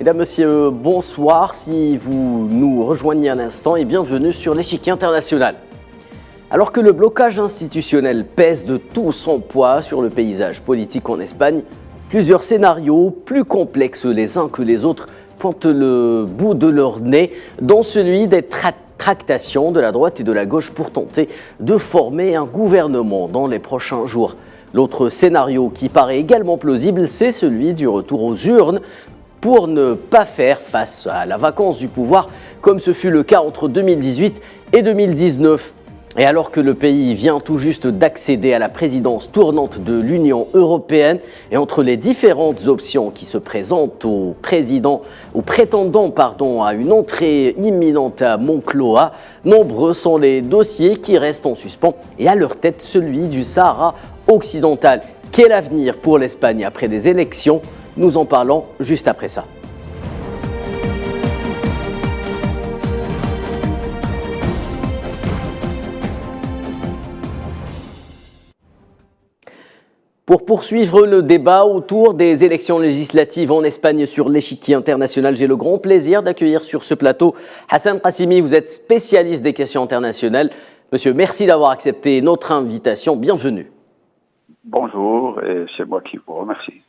Mesdames, Messieurs, bonsoir. Si vous nous rejoignez à l'instant et bienvenue sur l'échiquier international. Alors que le blocage institutionnel pèse de tout son poids sur le paysage politique en Espagne, plusieurs scénarios plus complexes les uns que les autres pointent le bout de leur nez, dont celui des tractations de la droite et de la gauche pour tenter de former un gouvernement dans les prochains jours. L'autre scénario qui paraît également plausible, c'est celui du retour aux urnes pour ne pas faire face à la vacance du pouvoir, comme ce fut le cas entre 2018 et 2019. Et alors que le pays vient tout juste d'accéder à la présidence tournante de l'Union européenne, et entre les différentes options qui se présentent aux prétendants à une entrée imminente à Moncloa, nombreux sont les dossiers qui restent en suspens, et à leur tête celui du Sahara occidental. Quel avenir pour l'Espagne après des élections? Nous en parlons juste après ça. Pour poursuivre le débat autour des élections législatives en Espagne sur l'échiquier international, j'ai le grand plaisir d'accueillir sur ce plateau Hassan Qassimi. Vous êtes spécialiste des questions internationales. Monsieur, merci d'avoir accepté notre invitation. Bienvenue. Bonjour, et c'est moi qui vous remercie.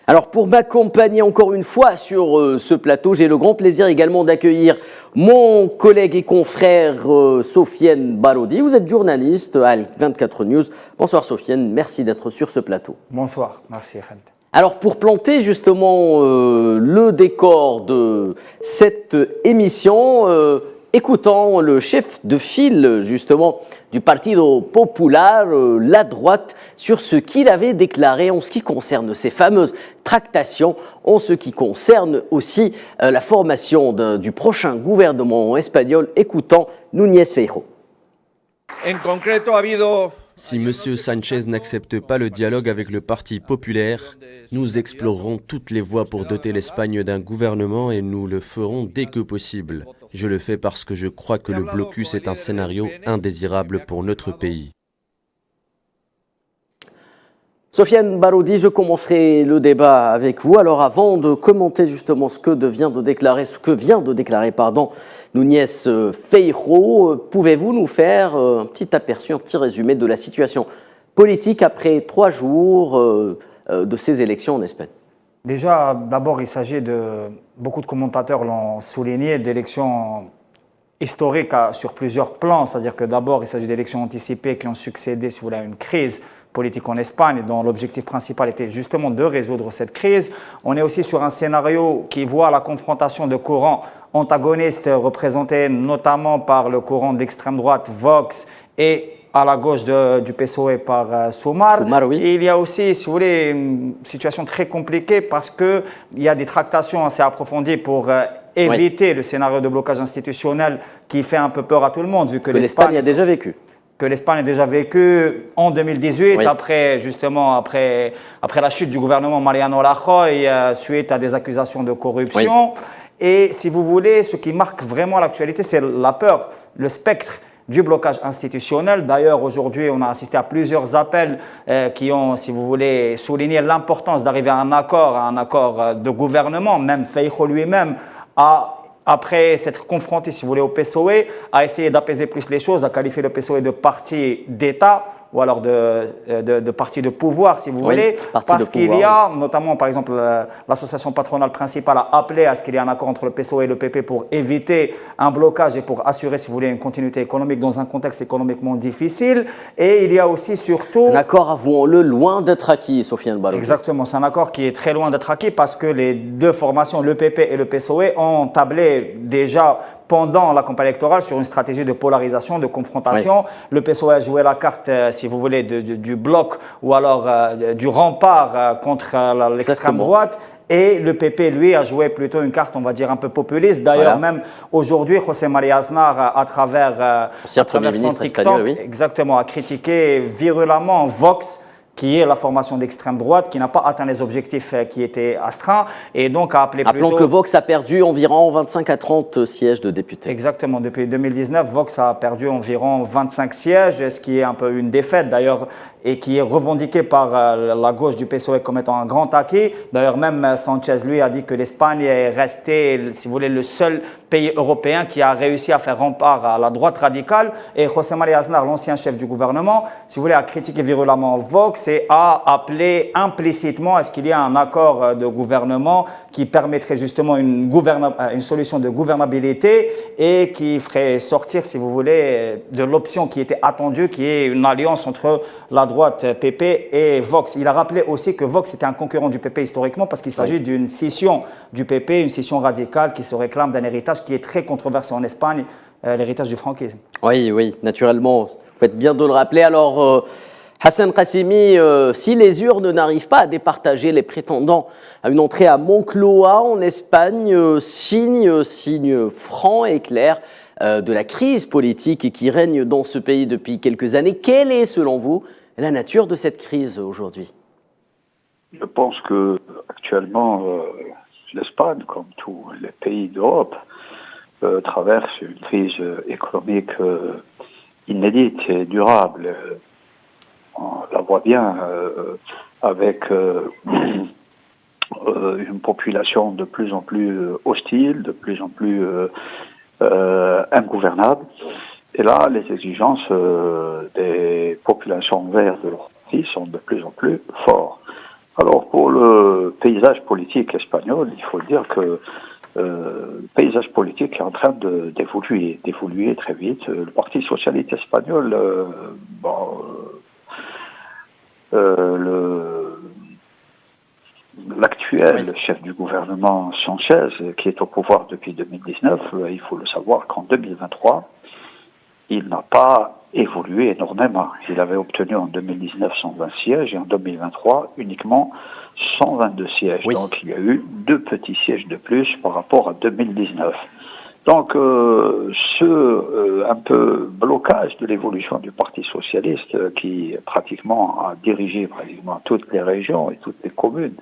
Alors pour m'accompagner encore une fois sur ce plateau, j'ai le grand plaisir également d'accueillir mon collègue et confrère Sofiane Barodi. Vous êtes journaliste à 24 News. Bonsoir Sofiane, merci d'être sur ce plateau. Bonsoir, merci Khaled. Alors pour planter justement le décor de cette émission, écoutons le chef de file justement du Partido Popular, la droite, sur ce qu'il avait déclaré en ce qui concerne ces fameuses tractations, en ce qui concerne aussi la formation du prochain gouvernement espagnol. Écoutons Núñez Feijóo. Si M. Sánchez n'accepte pas le dialogue avec le Parti populaire, nous explorerons toutes les voies pour doter l'Espagne d'un gouvernement et nous le ferons dès que possible. Je le fais parce que je crois que le blocus est un scénario indésirable pour notre pays. Sofiane Barodi, je commencerai le débat avec vous. Alors avant de commenter justement ce que vient de déclarer Núñez Feijóo, pouvez-vous nous faire un petit aperçu, un petit résumé de la situation politique après 3 jours de ces élections en Espagne? Déjà, d'abord, il s'agit beaucoup de commentateurs l'ont souligné, d'élections historiques sur plusieurs plans. C'est-à-dire que d'abord, il s'agit d'élections anticipées qui ont succédé, si vous voulez, à une crise politique en Espagne, dont l'objectif principal était justement de résoudre cette crise. On est aussi sur un scénario qui voit la confrontation de courants antagonistes représentés notamment par le courant d'extrême droite Vox et à la gauche du PSOE par Sumar. Oui. Et il y a aussi, si vous voulez, une situation très compliquée parce qu'il y a des tractations assez approfondies pour éviter le scénario de blocage institutionnel qui fait un peu peur à tout le monde, vu que l'Espagne a déjà vécu. Que l'Espagne a déjà vécu en 2018, après la chute du gouvernement Mariano Rajoy, suite à des accusations de corruption. Oui. Et si vous voulez, ce qui marque vraiment l'actualité, c'est la peur, le spectre du blocage institutionnel. D'ailleurs, aujourd'hui, on a assisté à plusieurs appels qui ont, si vous voulez, souligné l'importance d'arriver à un accord de gouvernement. Même Feijóo lui-même après s'être confronté, si vous voulez, au PSOE, a essayé d'apaiser plus les choses, a qualifié le PSOE de parti d'État ou alors de parti de pouvoir, si vous voulez, parce qu'il y a, notamment, par exemple, l'association patronale principale a appelé à ce qu'il y ait un accord entre le PSOE et le PP pour éviter un blocage et pour assurer, si vous voulez, une continuité économique dans un contexte économiquement difficile. Et il y a aussi surtout… Un accord, avouons-le, loin d'être acquis, Sofiane Barodi. Exactement, c'est un accord qui est très loin d'être acquis parce que les deux formations, le PP et le PSOE, ont tablé déjà pendant la campagne électorale sur une stratégie de polarisation, de confrontation. Oui. Le PSOE a joué la carte, si vous voulez, du bloc ou alors du rempart contre l'extrême droite. Et le PP, lui, a joué plutôt une carte, on va dire, un peu populiste. D'ailleurs, même aujourd'hui, José María Aznar, à travers son TikTok, espagnol, oui. exactement, a critiqué virulemment Vox, qui est la formation d'extrême droite, qui n'a pas atteint les objectifs qui étaient astreints, et donc a appelé Rappelons que Vox a perdu environ 25 à 30 sièges de députés. Exactement, depuis 2019, Vox a perdu environ 25 sièges, ce qui est un peu une défaite d'ailleurs, et qui est revendiqué par la gauche du PSOE comme étant un grand acquis. D'ailleurs, même Sanchez, lui, a dit que l'Espagne est restée, si vous voulez, le seul pays européen qui a réussi à faire rempart à la droite radicale. Et José María Aznar, l'ancien chef du gouvernement, si vous voulez, a critiqué virulemment Vox et a appelé implicitement à ce qu'il y ait un accord de gouvernement qui permettrait justement une solution de gouvernabilité et qui ferait sortir, si vous voulez, de l'option qui était attendue, qui est une alliance entre la droite PP et Vox. Il a rappelé aussi que Vox était un concurrent du PP historiquement parce qu'il s'agit d'une scission du PP, une scission radicale qui se réclame d'un héritage qui est très controversé en Espagne, l'héritage du franquisme. Oui, oui, naturellement, vous faites bien de le rappeler. Alors, Hassan Qassemi, si les urnes n'arrivent pas à départager les prétendants à une entrée à Moncloa en Espagne, signe franc et clair de la crise politique qui règne dans ce pays depuis quelques années. Quelle est, selon vous, la nature de cette crise aujourd'hui? Je pense que actuellement, l'Espagne, comme tous les pays d'Europe, traverse une crise économique inédite et durable. On la voit bien avec une population de plus en plus hostile, de plus en plus ingouvernable. Et là, les exigences des populations vertes de leur pays sont de plus en plus fortes. Alors, pour le paysage politique espagnol, il faut dire que le paysage politique est en train d'évoluer très vite. Le Parti socialiste espagnol, l'actuel chef du gouvernement Sanchez, qui est au pouvoir depuis 2019, il faut le savoir qu'en 2023, il n'a pas évolué énormément. Il avait obtenu en 2019 120 sièges et en 2023 uniquement 122 sièges. Oui. Donc il y a eu 2 petits sièges de plus par rapport à 2019. Donc un peu blocage de l'évolution du Parti socialiste qui pratiquement a dirigé pratiquement toutes les régions et toutes les communes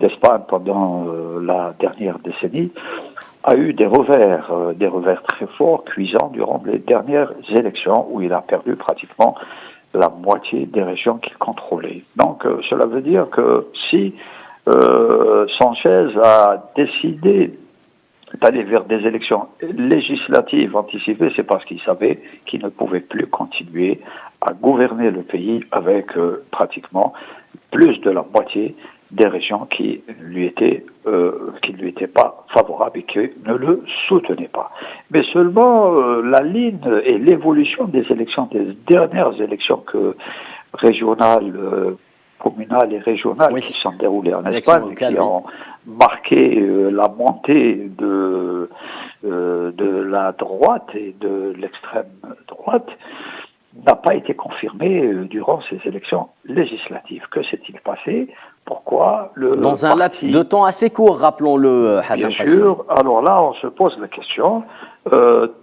d'Espagne pendant la dernière décennie, a eu des revers très forts, cuisants durant les dernières élections où il a perdu pratiquement la moitié des régions qu'il contrôlait. Donc cela veut dire que si Sanchez a décidé d'aller vers des élections législatives anticipées, c'est parce qu'il savait qu'il ne pouvait plus continuer à gouverner le pays avec pratiquement plus de la moitié des régions qui lui étaient pas favorables et qui ne le soutenaient pas. Mais seulement la ligne et l'évolution des élections, des dernières élections régionales, communales et régionales oui. qui sont déroulées en Espagne, qui ont marqué la montée de la droite et de l'extrême droite, n'a pas été confirmé durant ces élections législatives. Que s'est-il passé? Pourquoi Dans un laps de temps assez court, rappelons-le, Hassan Bien sûr. Alors là, on se pose la question.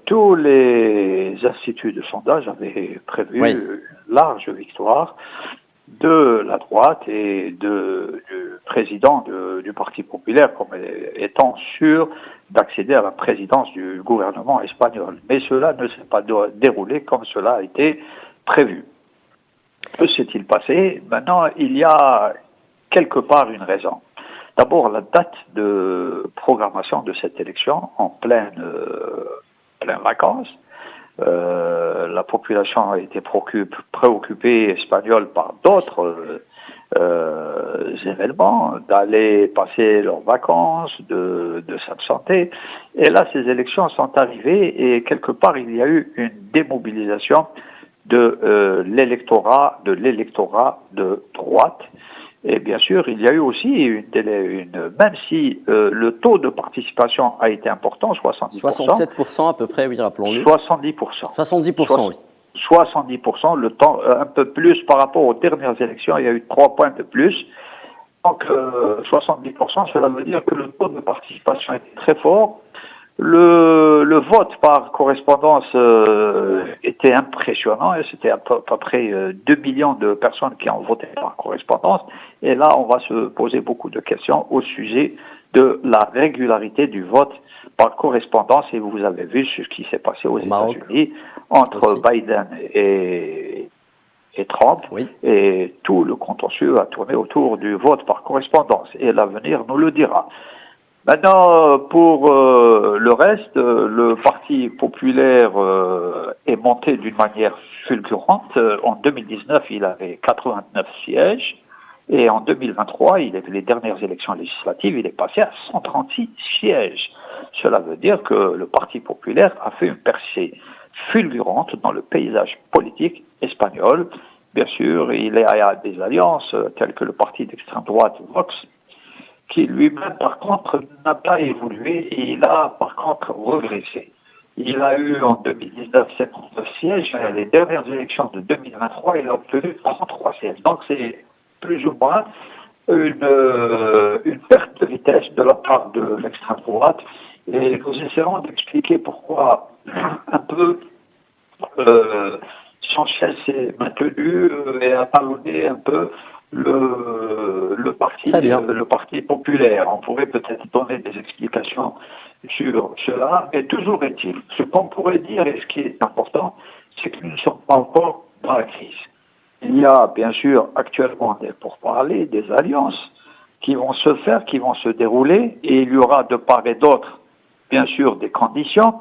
Tous les instituts de sondage avaient prévu oui. une large victoire de la droite et du président du Parti populaire comme étant sûr d'accéder à la présidence du gouvernement espagnol. Mais cela ne s'est pas déroulé comme cela a été prévu. Que s'est-il passé? Maintenant, il y a quelque part une raison. D'abord, la date de programmation de cette élection en pleine vacances. La population a été préoccupée espagnole par d'autres événements, d'aller passer leurs vacances, de s'absenter. Et là, ces élections sont arrivées et quelque part, il y a eu une démobilisation de l'électorat de droite. Et bien sûr, il y a eu aussi même si le taux de participation a été important, 70%. 67% à peu près, oui, rappelons-le. 70%. 70%, oui. 70%, le temps un peu plus par rapport aux dernières élections, il y a eu 3 points de plus. Donc 70%, cela veut dire que le taux de participation était très fort. Le vote par correspondance était impressionnant et c'était à peu près 2 millions de personnes qui ont voté par correspondance. Et là, on va se poser beaucoup de questions au sujet de la régularité du vote par correspondance. Et vous avez vu ce qui s'est passé aux États-Unis entre Biden et Trump. Oui. Et tout le contentieux a tourné autour du vote par correspondance. Et l'avenir nous le dira. Maintenant, pour le reste, le Parti populaire est monté d'une manière fulgurante. En 2019, il avait 89 sièges. Et en 2023, les dernières élections législatives, il est passé à 136 sièges. Cela veut dire que le Parti populaire a fait une percée fulgurante dans le paysage politique espagnol. Bien sûr, il y a des alliances telles que le parti d'extrême droite Vox, qui lui-même, par contre, n'a pas évolué et il a, par contre, régressé. Il a eu en 2019 59 sièges, et les dernières élections de 2023, il a obtenu 33 sièges. Donc c'est plus ou moins une perte de vitesse de la part de l'extrême droite. Et nous essaierons d'expliquer pourquoi un peu Sanchez s'est maintenu et a talonné un peu le parti populaire. On pourrait peut-être donner des explications sur cela, mais toujours est-il, ce qu'on pourrait dire et ce qui est important, c'est que nous ne sommes pas encore dans la crise. Il y a bien sûr actuellement des pourparlers, des alliances qui vont se faire, qui vont se dérouler, et il y aura de part et d'autre, bien sûr, des conditions.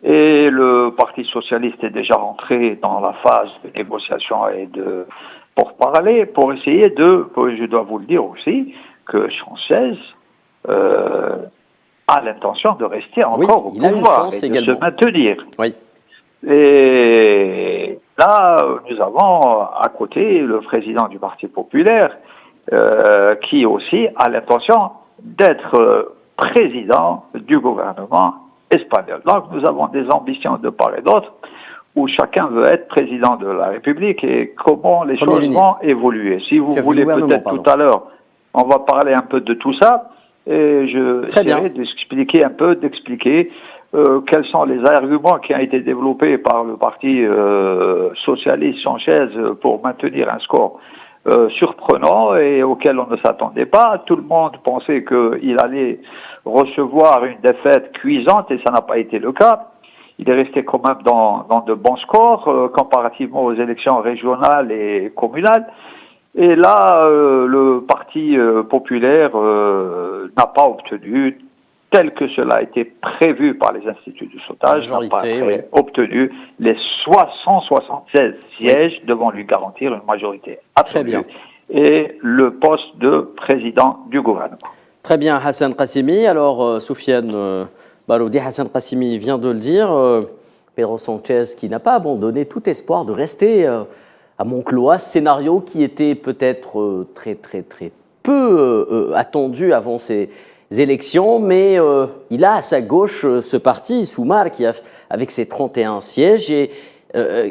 Et le Parti socialiste est déjà rentré dans la phase de négociation et de pourparlers pour essayer je dois vous le dire aussi, que Sanchez a l'intention de rester encore au pouvoir et de se maintenir. Oui. Et là, nous avons à côté le président du Parti populaire qui aussi a l'intention d'être président du gouvernement espagnol. Donc nous avons des ambitions de part et d'autre où chacun veut être président de la République et comment les choses vont évoluer. Si vous voulez peut-être tout à l'heure, on va parler un peu de tout ça et je essaierai d'expliquer quels sont les arguments qui ont été développés par le Parti socialiste Sanchez pour maintenir un score surprenant et auquel on ne s'attendait pas. Tout le monde pensait qu'il allait recevoir une défaite cuisante et ça n'a pas été le cas. Il est resté quand même dans de bons scores comparativement aux élections régionales et communales. Et là, le Parti populaire n'a pas obtenu, tel que cela a été prévu par les instituts de sondage, n'a pas obtenu les 176 sièges devant lui garantir une majorité absolue et le poste de président du gouvernement. Très bien, Hassan Qassimi. Alors, Soufiane Baloudi, Hassan Qassimi vient de le dire, Pedro Sanchez qui n'a pas abandonné tout espoir de rester à Moncloa, scénario qui était peut-être très peu attendu avant ces élections, mais il a à sa gauche ce parti, Sumar, qui avec ses 31 sièges et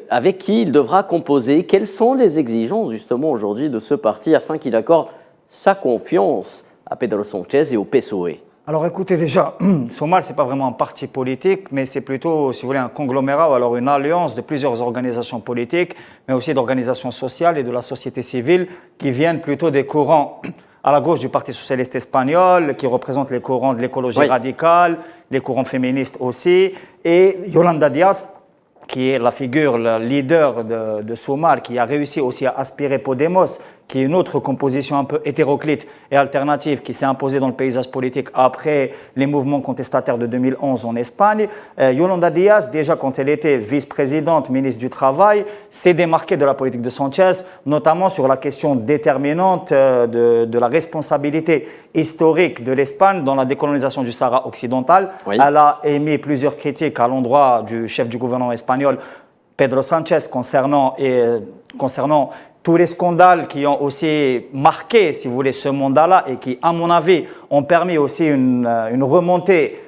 avec qui il devra composer. Quelles sont les exigences justement aujourd'hui de ce parti afin qu'il accorde sa confiance à Pedro Sanchez et au PSOE? Alors écoutez, déjà, Sumar, ce n'est pas vraiment un parti politique, mais c'est plutôt, si vous voulez, un conglomérat ou alors une alliance de plusieurs organisations politiques, mais aussi d'organisations sociales et de la société civile qui viennent plutôt des courants à la gauche du Parti socialiste espagnol, qui représentent les courants de l'écologie radicale, les courants féministes aussi, et Yolanda Díaz, qui est la figure, le leader de Sumar, qui a réussi aussi à aspirer Podemos, qui est une autre composition un peu hétéroclite et alternative qui s'est imposée dans le paysage politique après les mouvements contestataires de 2011 en Espagne. Yolanda Díaz, déjà quand elle était vice-présidente, ministre du Travail, s'est démarquée de la politique de Sanchez, notamment sur la question déterminante de la responsabilité historique de l'Espagne dans la décolonisation du Sahara occidental. Oui. Elle a émis plusieurs critiques à l'endroit du chef du gouvernement espagnol, Pedro Sanchez, concernant tous les scandales qui ont aussi marqué, si vous voulez, ce mandat-là et qui, à mon avis, ont permis aussi une remontée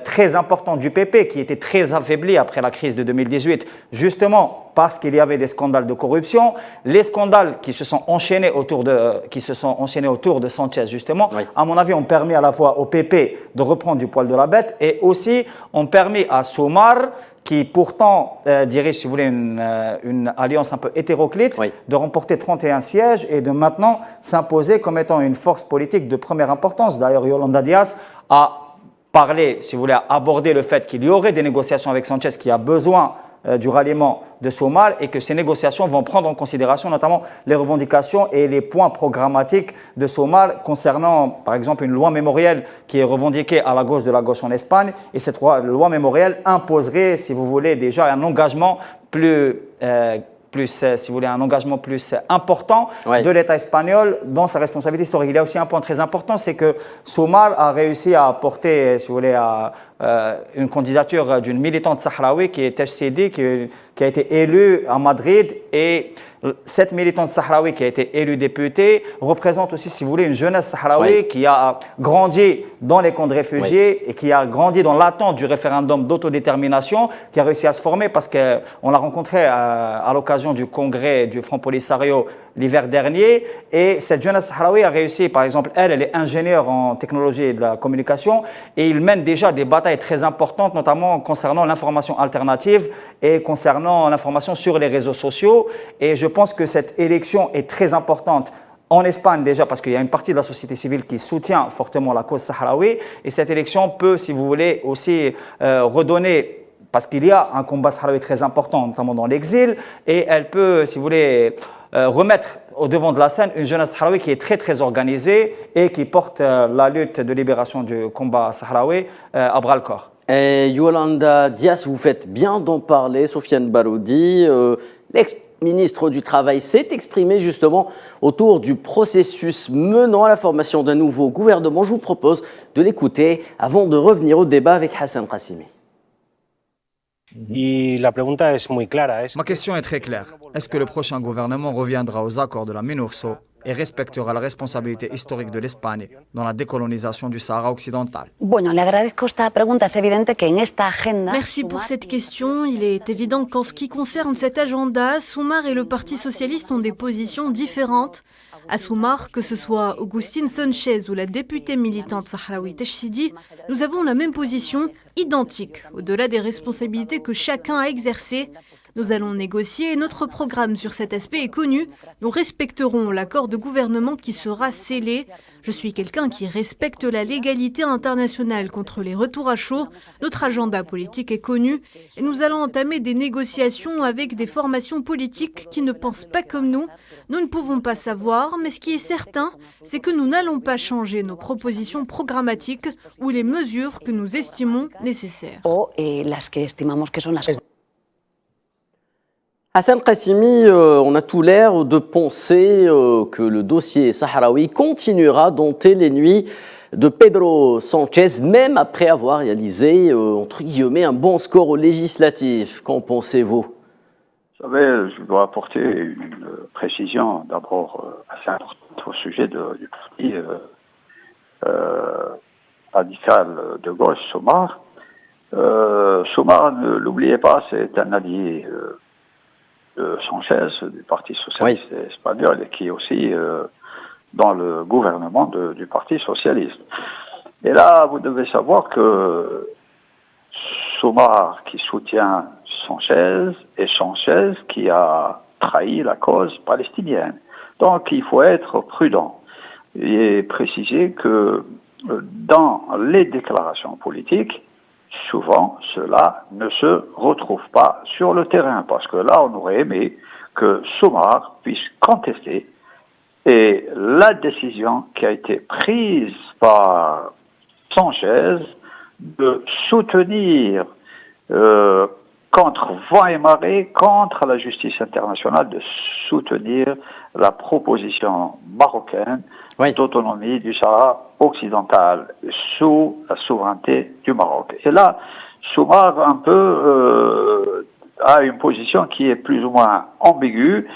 très importante du PP qui était très affaiblie après la crise de 2018, justement parce qu'il y avait des scandales de corruption. Les scandales qui se sont enchaînés autour de Sanchez, justement, oui, à mon avis, ont permis à la fois au PP de reprendre du poil de la bête et aussi ont permis à Soumar, qui pourtant dirige, si vous voulez, une alliance un peu hétéroclite, oui, de remporter 31 sièges et de maintenant s'imposer comme étant une force politique de première importance. D'ailleurs, Yolanda Díaz a parlé, si vous voulez, a abordé le fait qu'il y aurait des négociations avec Sanchez, qui a besoin du ralliement de Soumar et que ces négociations vont prendre en considération notamment les revendications et les points programmatiques de Soumar concernant, par exemple, une loi mémorielle qui est revendiquée à la gauche en Espagne. Et cette loi mémorielle imposerait, si vous voulez, déjà un engagement plus important, ouais, de l'État espagnol dans sa responsabilité historique. Il y a aussi un point très important, c'est que Soumar a réussi à apporter, si vous voulez, une candidature d'une militante sahraoui qui est Tchsidi, qui a été élue à Madrid, et cette militante sahraoui qui a été élue députée représente aussi, si vous voulez, une jeunesse sahraoui, oui, qui a grandi dans les camps de réfugiés, oui, et qui a grandi dans l'attente du référendum d'autodétermination, qui a réussi à se former parce qu'on l'a rencontré à l'occasion du congrès du Front Polisario l'hiver dernier. Et cette jeunesse sahraoui a réussi, par exemple, elle est ingénieure en technologie et de la communication, et il mène déjà des batailles très importantes, notamment concernant l'information alternative et concernant l'information sur les réseaux sociaux. Et je pense que cette élection est très importante en Espagne déjà parce qu'il y a une partie de la société civile qui soutient fortement la cause sahraoui, et cette élection peut, si vous voulez, aussi redonner, parce qu'il y a un combat sahraoui très important, notamment dans l'exil, et elle peut, si vous voulez, remettre au devant de la scène une jeunesse sahraoui qui est très très organisée et qui porte la lutte de libération du combat sahraoui à bras-le-corps. Et Yolanda Díaz, vous faites bien d'en parler. Sofiane Baroudi, l'ex-ministre du Travail, s'est exprimé justement autour du processus menant à la formation d'un nouveau gouvernement. Je vous propose de l'écouter avant de revenir au débat avec Hassan Qassimi. Ma question est très claire. Est-ce que le prochain gouvernement reviendra aux accords de la MINURSO et respectera la responsabilité historique de l'Espagne dans la décolonisation du Sahara occidental? Merci pour cette question. Il est évident qu'en ce qui concerne cet agenda, Soumar et le Parti socialiste ont des positions différentes. À Soumar, que ce soit Agustín Sánchez ou la députée militante sahraoui Tchsidi, nous avons la même position, identique, au-delà des responsabilités que chacun a exercées. Nous allons négocier et notre programme sur cet aspect est connu. Nous respecterons l'accord de gouvernement qui sera scellé. Je suis quelqu'un qui respecte la légalité internationale contre les retours à chaud. Notre agenda politique est connu et nous allons entamer des négociations avec des formations politiques qui ne pensent pas comme nous. Nous ne pouvons pas savoir, mais ce qui est certain, c'est que nous n'allons pas changer nos propositions programmatiques ou les mesures que nous estimons nécessaires. Hassan Qassimi, on a tout l'air de penser que le dossier sahraoui continuera d'hanter les nuits de Pedro Sánchez, même après avoir réalisé, entre guillemets, un bon score au législatif. Qu'en pensez-vous? Vous savez, je dois apporter une précision d'abord assez importante au sujet du parti radical de gauche, Soumar. Soumar, ne l'oubliez pas, c'est un allié de Sanchez, du Parti socialiste, oui, espagnol, et qui est aussi dans le gouvernement du Parti socialiste. Et là, vous devez savoir que Soumar qui soutient Sanchez et Sanchez qui a trahi la cause palestinienne. Donc il faut être prudent et préciser que dans les déclarations politiques, souvent, cela ne se retrouve pas sur le terrain, parce que là, on aurait aimé que Soumar puisse contester, et la décision qui a été prise par Sanchez de soutenir contre vent et marée, contre la justice internationale, de soutenir la proposition marocaine, oui, d'autonomie du Sahara occidental sous la souveraineté du Maroc. Et là, Soumar un peu a une position qui est plus ou moins ambiguë,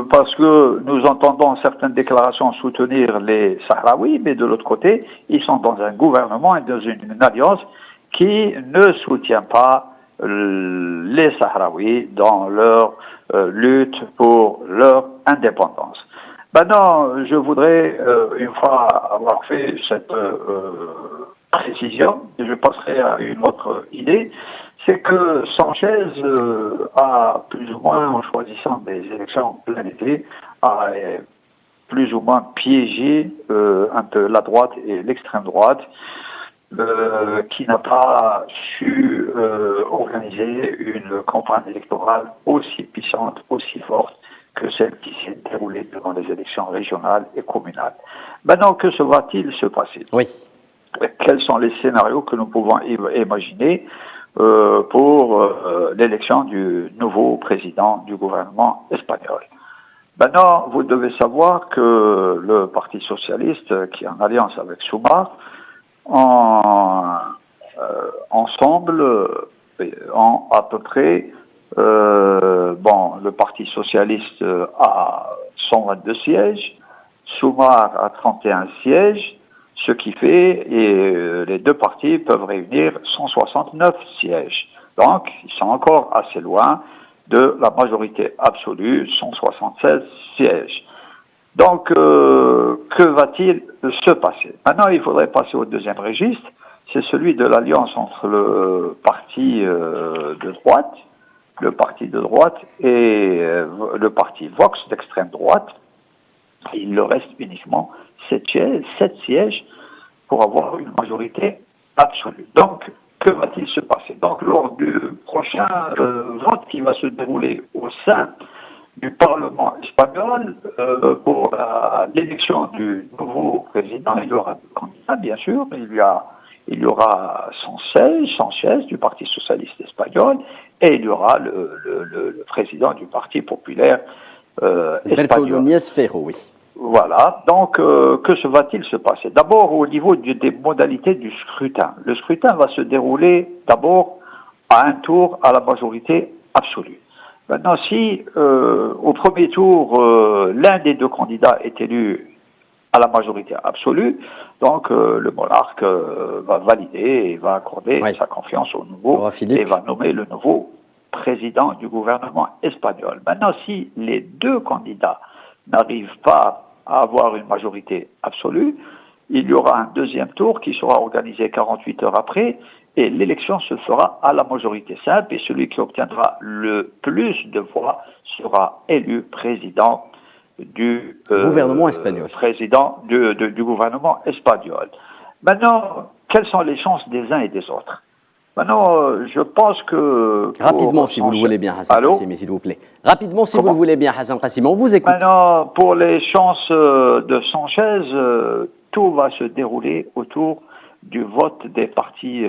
parce que nous entendons certaines déclarations soutenir les Sahraouis, mais de l'autre côté, ils sont dans un gouvernement et dans une alliance qui ne soutient pas les Sahraouis dans leur lutte pour leur indépendance. Maintenant, je voudrais, une fois avoir fait cette précision, je passerai à une autre idée, c'est que Sanchez a plus ou moins, en choisissant des élections en plein été, a plus ou moins piégé un peu la droite et l'extrême droite, qui n'a pas su organiser une campagne électorale aussi puissante, aussi forte que celle qui s'est déroulée devant les élections régionales et communales. Maintenant, que va-t-il se passer? Oui. Quels sont les scénarios que nous pouvons imaginer pour l'élection du nouveau président du gouvernement espagnol? Maintenant, vous devez savoir que le Parti socialiste, qui est en alliance avec Sumar, ensemble ont à peu près, le Parti socialiste a 122 sièges, Sumar a 31 sièges, ce qui fait, et les deux partis peuvent réunir 169 sièges. Donc, ils sont encore assez loin de la majorité absolue, 176 sièges. Donc, que va-t-il se passer? Maintenant, il faudrait passer au deuxième registre, c'est celui de l'alliance entre le parti de droite et le parti Vox d'extrême droite. Il leur reste uniquement 7 sièges pour avoir une majorité absolue. Donc, que va-t-il se passer? Donc, lors du prochain vote qui va se dérouler au sein du Parlement espagnol pour l'élection du nouveau président, il y aura deux candidats, bien sûr. Il y aura Sanchez du Parti socialiste espagnol et il y aura le président du Parti populaire espagnol. Oui. Voilà, donc que se va-t-il se passer? D'abord au niveau des modalités du scrutin. Le scrutin va se dérouler d'abord à un tour à la majorité absolue. Maintenant, si au premier tour, l'un des deux candidats est élu à la majorité absolue, donc le monarque va valider et va accorder sa confiance au nouveau et va nommer le nouveau président du gouvernement espagnol. Maintenant, si les deux candidats n'arrivent pas à avoir une majorité absolue, il y aura un deuxième tour qui sera organisé 48 heures après et l'élection se fera à la majorité simple et celui qui obtiendra le plus de voix sera élu président du gouvernement espagnol. Du gouvernement espagnol. Maintenant, quelles sont les chances des uns et des autres? Maintenant, je pense que... Rapidement, si vous le voulez bien, Hassan Qassimi, s'il vous plaît. Rapidement, si vous le voulez bien, Hassan Qassimi, on vous écoute. Maintenant, pour les chances de Sanchez, tout va se dérouler autour du vote des partis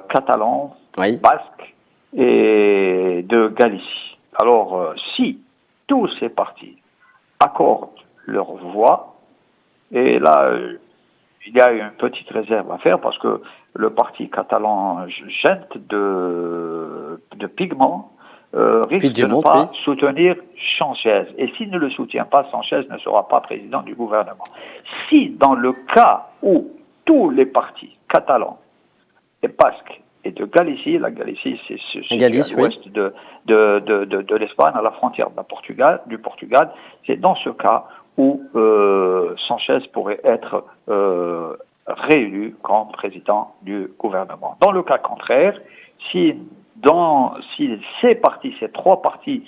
catalans, basques et de Galicie. Alors, si tous ces partis accordent leur voix, et là, il y a une petite réserve à faire parce que le parti catalan Gent de Pigment risque de ne pas soutenir Sanchez. Et s'il ne le soutient pas, Sanchez ne sera pas président du gouvernement. Si dans le cas où tous les partis catalans et basques et de Galicie, la Galicie c'est à l'ouest de l'Espagne, à la frontière du Portugal, c'est dans ce cas où Sanchez pourrait être réélu comme président du gouvernement. Dans le cas contraire, si ces trois partis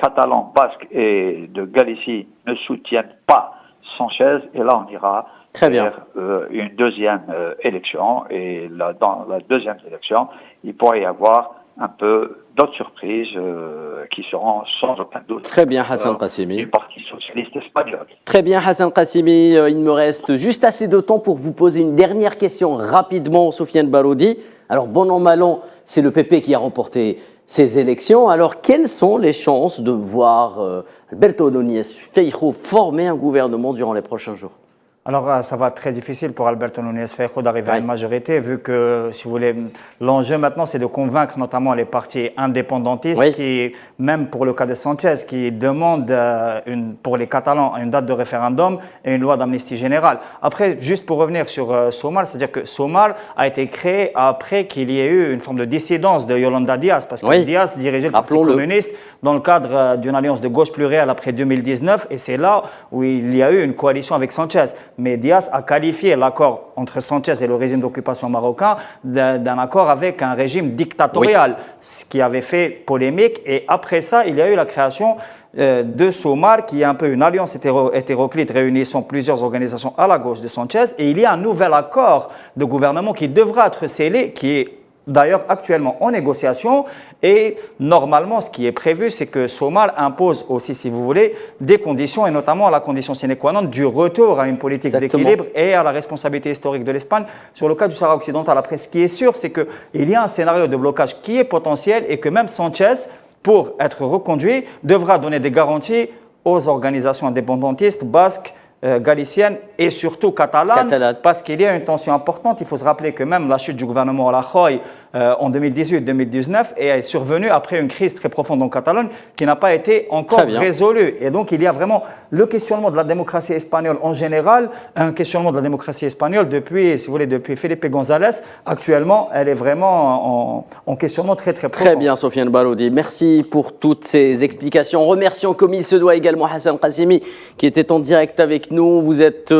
catalans, basques et de Galicie ne soutiennent pas Sanchez, et là on ira vers une deuxième élection, et dans la deuxième élection, il pourrait y avoir un peu d'autres surprises qui seront sans aucun doute très bien, Hassan Qassimi, du Parti socialiste espagnol. Très bien, Hassan Qassimi. Il me reste juste assez de temps pour vous poser une dernière question rapidement, Sofiane Baroudi. Alors, bon an, mal an, c'est le PP qui a remporté ces élections. Alors, quelles sont les chances de voir Alberto Núñez Feijóo former un gouvernement durant les prochains jours? Alors, ça va être très difficile pour Alberto Núñez Feijóo d'arriver à une majorité, vu que, si vous voulez, l'enjeu maintenant, c'est de convaincre notamment les partis indépendantistes, qui, même pour le cas de Sanchez, qui demandent pour les Catalans une date de référendum et une loi d'amnistie générale. Après, juste pour revenir sur Somar, c'est-à-dire que Somar a été créé après qu'il y ait eu une forme de dissidence de Yolanda Díaz, parce que Díaz dirigeait le Parti communiste dans le cadre d'une alliance de gauche plurielle après 2019, et c'est là où il y a eu une coalition avec Sanchez. Mais Díaz a qualifié l'accord entre Sanchez et le régime d'occupation marocain d'un accord avec un régime dictatorial, ce qui avait fait polémique. Et après ça, il y a eu la création de Somar, qui est un peu une alliance hétéroclite réunissant plusieurs organisations à la gauche de Sanchez. Et il y a un nouvel accord de gouvernement qui devra être scellé, qui est d'ailleurs actuellement en négociation, et normalement ce qui est prévu, c'est que Somar impose aussi, si vous voulez, des conditions, et notamment la condition sine qua non du retour à une politique d'équilibre et à la responsabilité historique de l'Espagne sur le cas du Sahara occidental. Après, ce qui est sûr, c'est qu'il y a un scénario de blocage qui est potentiel, et que même Sanchez, pour être reconduit, devra donner des garanties aux organisations indépendantistes basques, galicienne et surtout catalane, parce qu'il y a une tension importante. Il faut se rappeler que même la chute du gouvernement Rajoy en 2018-2019 est survenue après une crise très profonde en Catalogne qui n'a pas été encore résolue. Et donc il y a vraiment le questionnement de la démocratie espagnole en général, un questionnement de la démocratie espagnole depuis, si vous voulez, depuis Felipe González. Actuellement, elle est vraiment en questionnement très très profond. Très bien, Sofiane Baroudi. Merci pour toutes ces explications. Remercions comme il se doit également Hassan Qasimi qui était en direct avec nous. Vous êtes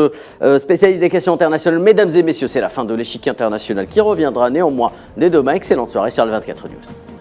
spécialiste des questions internationales. Mesdames et messieurs, c'est la fin de l'échiquier international qui reviendra néanmoins dès demain. Excellente soirée sur le 24 News.